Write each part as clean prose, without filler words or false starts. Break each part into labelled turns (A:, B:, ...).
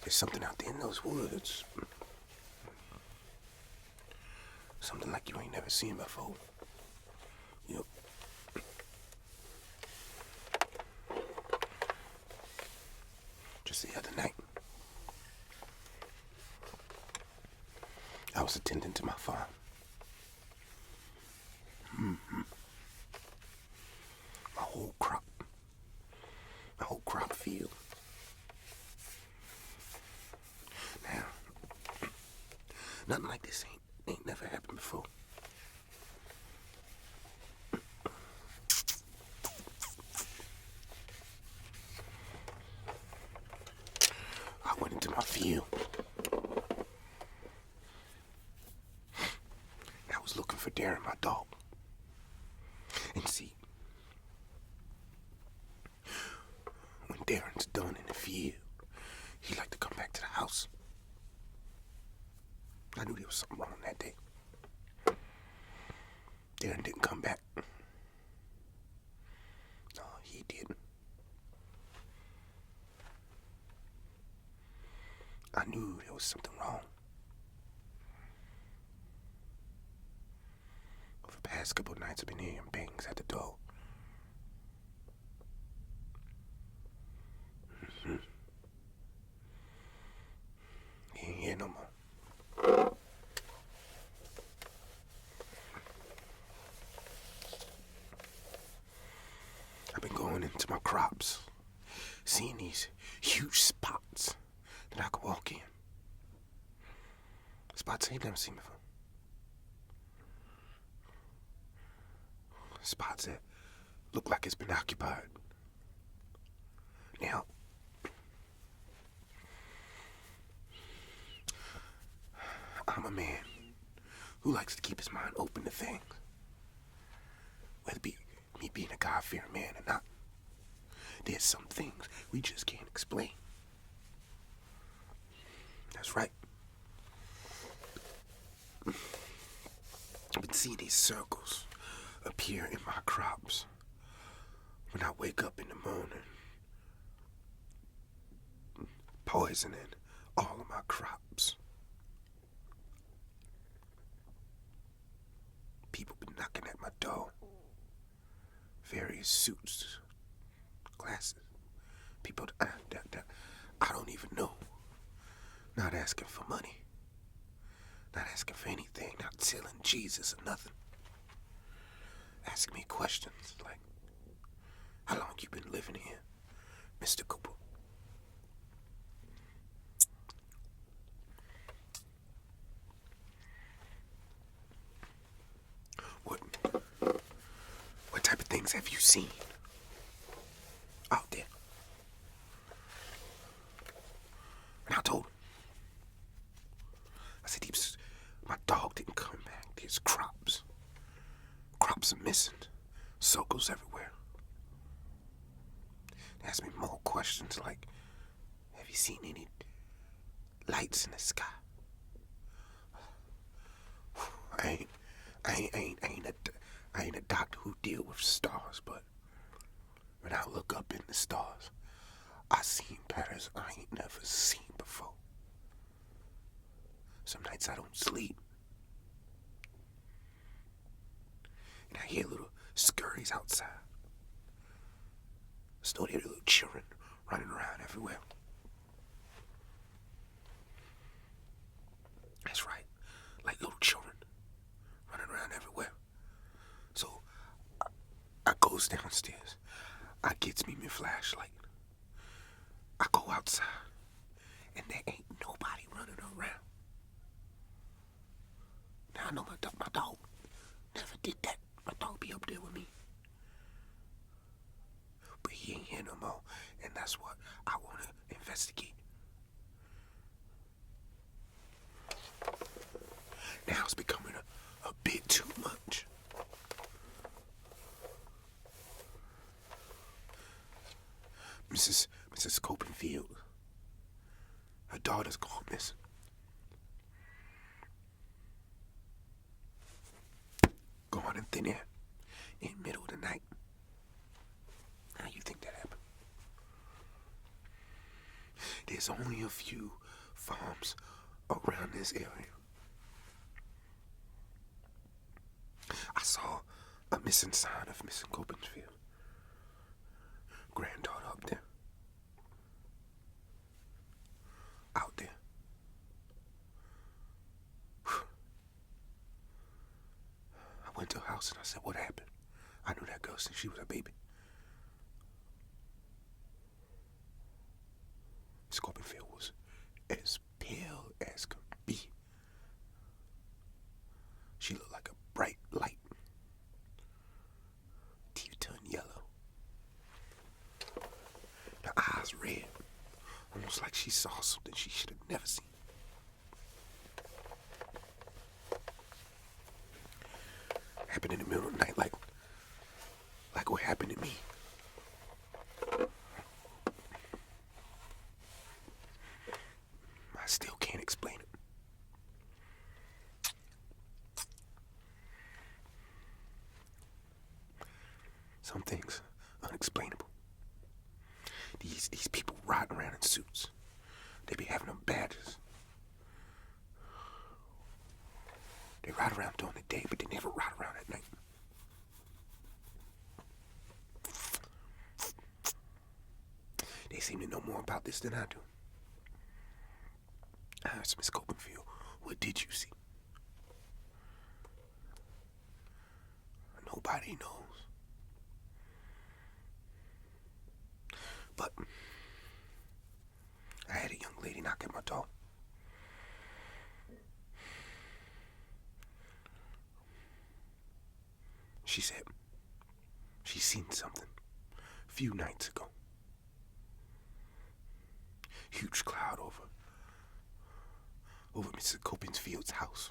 A: There's something out there in those woods. Something like you ain't never seen before. Yep. Just the other night, I was attending to my farm. My whole crop field. Now, nothing like this ain't never happened before. I went into my field. I was looking for Darren, my dog. And see, when Darren's done in the field, he like to come back to the house. I knew there was something wrong that day. Darren didn't come back. No, he didn't. I knew there was something wrong. For the past couple of nights, I've been hearing bangs at the door. He ain't here no more. I've been going into my crops, seeing these huge spots that I could walk in. Spots I ain't never seen before. Spots that look like it's been occupied. Now, I'm a man who likes to keep his mind open to things. Whether it be me being a God-fearing man or not, there's some things we just can't explain. That's right. I've been seeing these circles appear in my crops when I wake up in the morning, poisoning all of my crops. People been knocking at my door. Various suits, glasses, people that I don't even know. Not asking for money. Not asking for anything. Not telling Jesus or nothing. Asking me questions like, how long you been living here, Mr. Cooper? What type of things have you seen out there? And I told him, I said, my dog didn't come back. There's crops. Crops are missing. Circles everywhere. They asked me more questions like, have you seen any lights in the sky? I ain't a doctor who deal with stars, but when I look up in the stars, I seen patterns I ain't never seen before. Some nights I don't sleep. And I hear little scurries outside. I know there are little children running around everywhere. That's right, like little children running around everywhere. So I goes downstairs. I gets me my flashlight. I go outside, and there ain't nobody running around. Now I know my dog never did that. My dog be up there with me. But he ain't here no more, and that's what I want to investigate. Now it's becoming a bit too much. Mrs. Copenfield, her daughter's gone missing. Gone in thin air, in the middle of the night. How you think that happened? There's only a few farms around this area. I saw a missing sign of missing Copinsfield. Granddaughter up there. Out there. I went to her house and I said, what happened? I knew that girl since she was a baby. Copinsfield was as pale as could be. She looked like a bright light. Teeth turned yellow. Her eyes red. Almost like she saw something she should have never seen. Happened in the middle of the night, like what happened to me. I still can't explain it. Some things unexplainable. These people riding around in suits. They be having them badges. They ride around during the day, but they never ride around at night. They seem to know more about this than I do. I asked Miss Copinsfield, what did you see? Nobody knows. But I had a young lady knock at my door. She said she seen something a few nights ago. Huge cloud over Mr. Copinsfield's house.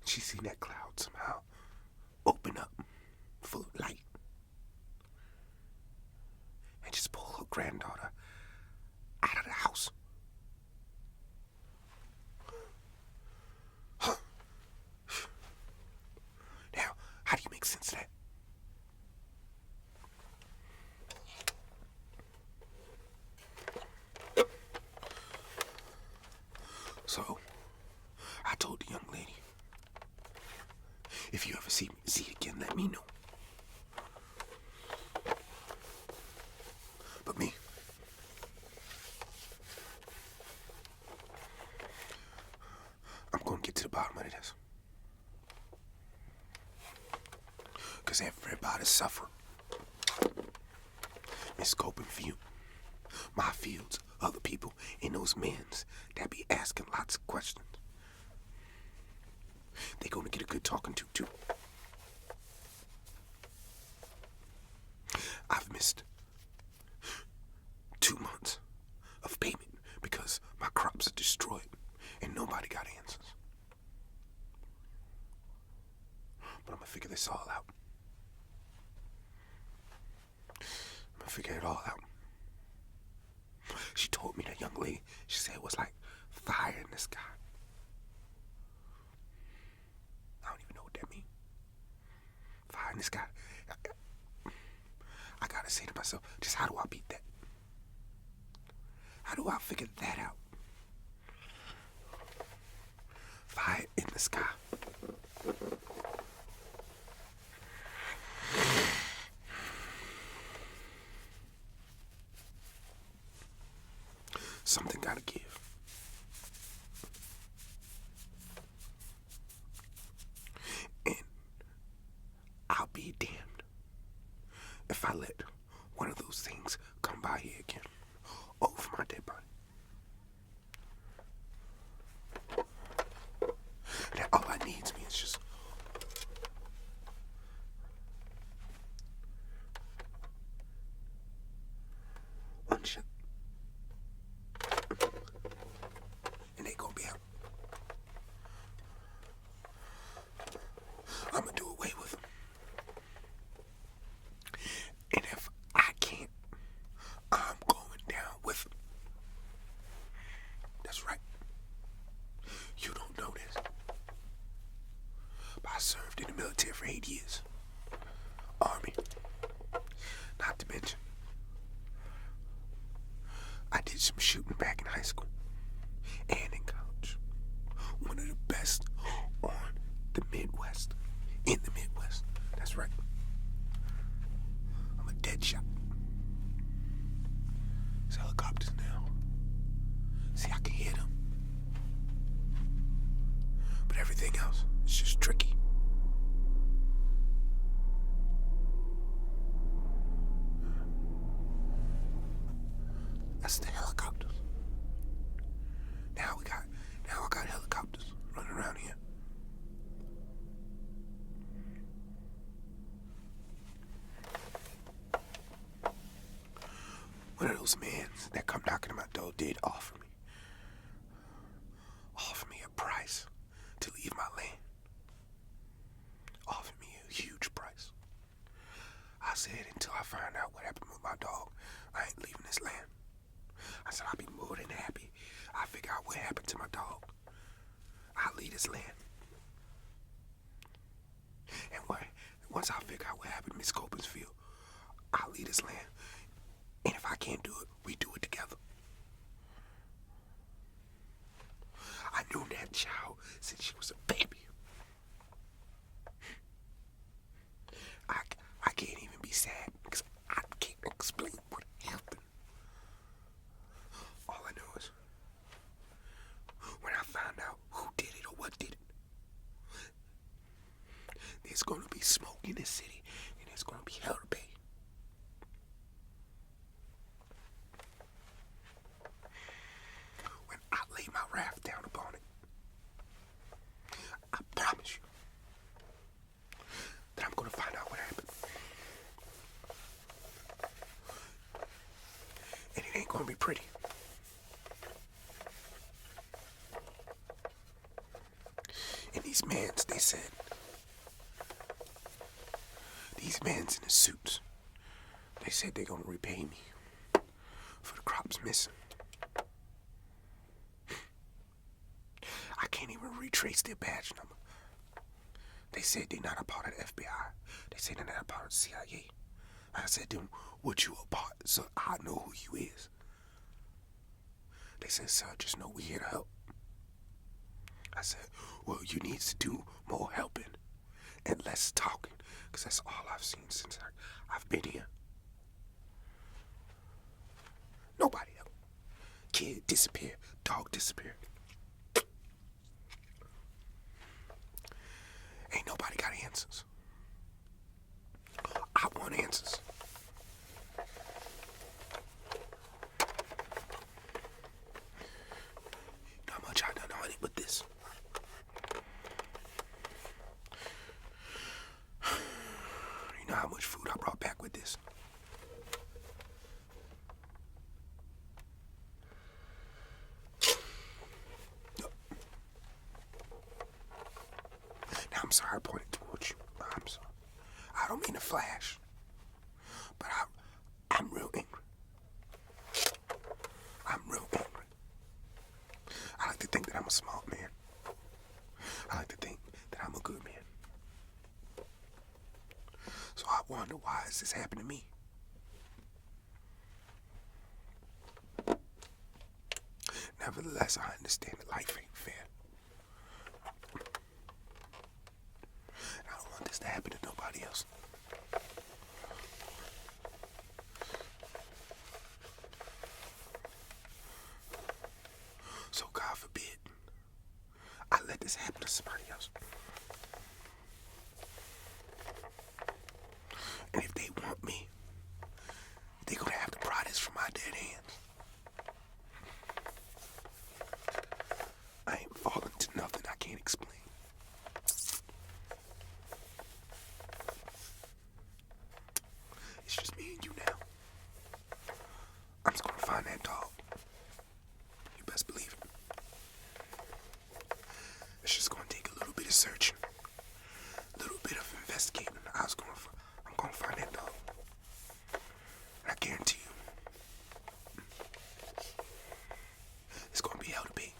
A: She seen that cloud somehow open up, full of light, and just pull her granddaughter out of the house. Huh. Now, how do you make sense of that? So, I told the young lady, if you ever see it again, let me know. But me, I'm gonna get to the bottom of this. Cause everybody's suffering. Miss Copinsfield, my fields, other people, and those men's that be asking lots of questions. They gonna get a good talking to too. I've missed 2 months of payment because my crops are destroyed and nobody got answers. But I'm gonna figure this all out. I'm gonna figure it all out. She told me, that young lady, she said it was like fire in the sky. I don't even know what that means. Fire in the sky. I gotta say to myself, just how do I beat that? How do I figure that out? Fire in the sky. Something gotta give. And I'll be damned if I let one of those things come by here again over my dead body. Now all I need is just one shot. And they gonna be out. I'm gonna do away with them. And if I can't, I'm going down with them. That's right. You don't know this. But I served in the military for 8 years. Army. Not to mention, One of those men that come knocking at my door did offer me a price to leave my land. Offered me a huge price. I said, until I find out what happened with my dog, I ain't leaving this land. I said, I'll be more than happy. I figure out what happened to my dog. I'll leave this land. And once I figure out what happened to Miss Copensfield, I'll leave this land. And if I can't do it, we do it together. I knew that child since she was a baby. I can't even be sad because I can't explain what happened. All I know is when I find out who did it or what did it, there's going to be smoke in this city and there's going to be hell to pay. When I lay my wrath down upon it, I promise you that I'm going to find out what happened. And it ain't going to be pretty. And these mans, they said, these mans in the suits, they said they're going to repay me for the crops missing. I can't even retrace their badge number. They said they're not a part of the FBI. They said they're not a part of the CIA. I said to them, what you a part so I know who you is. They said, sir, just know we're here to help. I said, well, you need to do more helping and less talking, because that's all I've seen since I've been here. Nobody helped. Kid disappeared. Dog disappeared. Ain't nobody got answers. I want answers. You know how much I done on it with this? You know how much food I brought back with this? No. Now I'm sorry I pointed towards you. I'm sorry. I don't mean to flash, but I'm real angry. I'm real angry. I like to think that I'm a smart man. I like to think that I'm a good man. So I wonder, why is this happening to me? Nevertheless, I understand that life ain't fair. And I don't want this to happen to nobody else. So God forbid I let this happen to somebody else. And if they want me, they're gonna have to pry this from my dead hands. I ain't falling to nothing I can't explain. It's just me and you now. I'm just gonna find that dog. You best believe it. It's just gonna take a little bit of searching, a little bit of investigating. I'm gonna find that dog. And I guarantee you, it's gonna be hell to pay.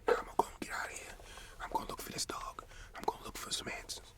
A: Now I'm gonna get out of here. I'm gonna look for this dog. I'm gonna look for some answers.